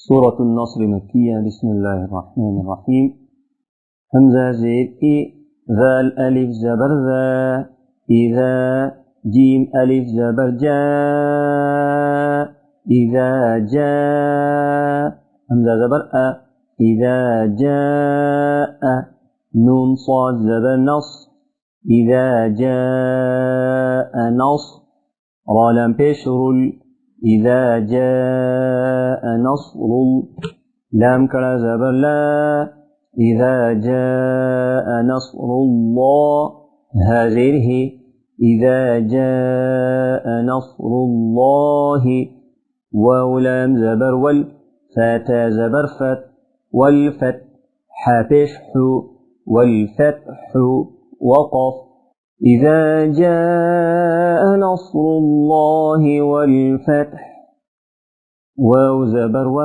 سورة النصر مكية. بسم الله الرحمن الرحيم. همزة زير إي، ذا الألف زبر ذا، إذا جيم ألف زبر جاء، إذا جاء همزة زبر أ، إذا جاء نون صاد زبر نص، إذا جاء نصر را لام بشرل، إذا جاء نصر لام كلا زبر لا، إذا جاء نصر الله هذه، إذا جاء نصر الله واو لام زبر وال، فاتا زبر فت، والفتح بشح، والفتح وقف. إذا جاء نصر الله والفتح واو زبر و،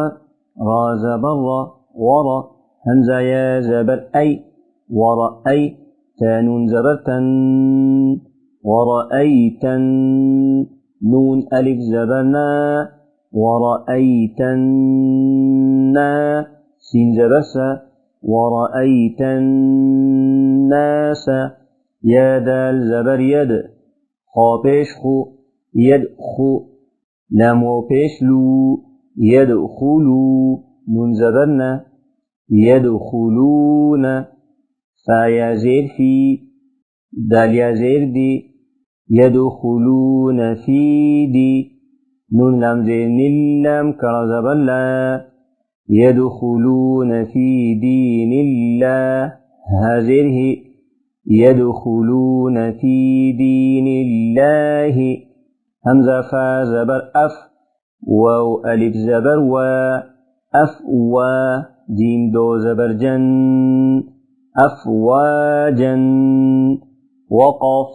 را زبر ورا همزة يا زبر أي، ورأي تانون زبر تن، ورأيتن نون ألف زبرنا، ورأيتنا سين زبر سا، ورأيت الناس يا دال زبر يد، خا پیش خو يدخو، لامو پیش لو يدخلو، نون زبرنا يدخلون، فا يا زير في، دال يا زير دي يدخلون في دي، نون لام زير نلام كرا زبر لا، يدخلون في دين الله هذه، يدخلون في دين الله همزة فا زبر أف، واو ألف زبر و، أفوا جيم دو زبر جن، أفواجا وقف.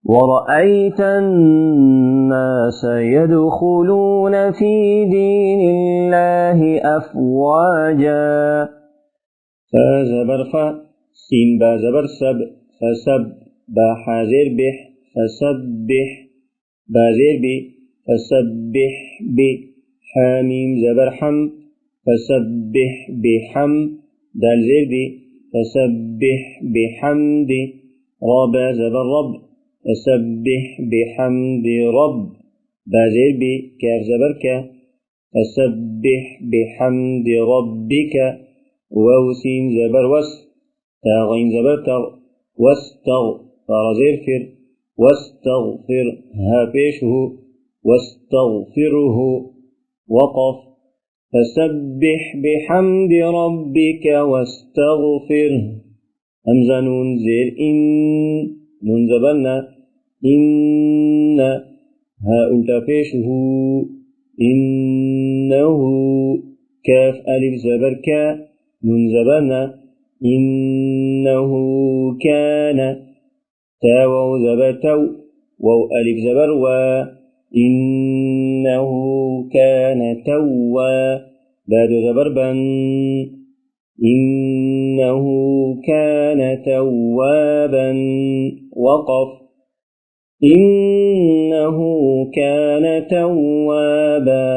ورأيت الناس يدخلون في دين الله أفواجا فا زبر فا، سين با زبر سب، فسب با حازر بح، فسبح بازر بي، فسبح بي حاميم زبر حم، فسبح بحم دال زر بي، فسبح بحمد رابا زبر رب، فسبح بحمد رب بازر بي كاف زبر كا، فسبح بحمد ربك ووسين زبر وس، تاغين زبر تغ، واستغفر واستغفر ها بيشه، واستغفره وقف. فسبح بحمد ربك واستغفره همزة نون زير إن، نون زبرنا إن ها ألتا بيشه، إنه كاف ألف زبر كا، نون زبرنا إنه كان، تا واو زبر تو، واو ألف زبر و، إنه كان توا باد زبر بن، إنه كان توابا وقف. إنه كان توابا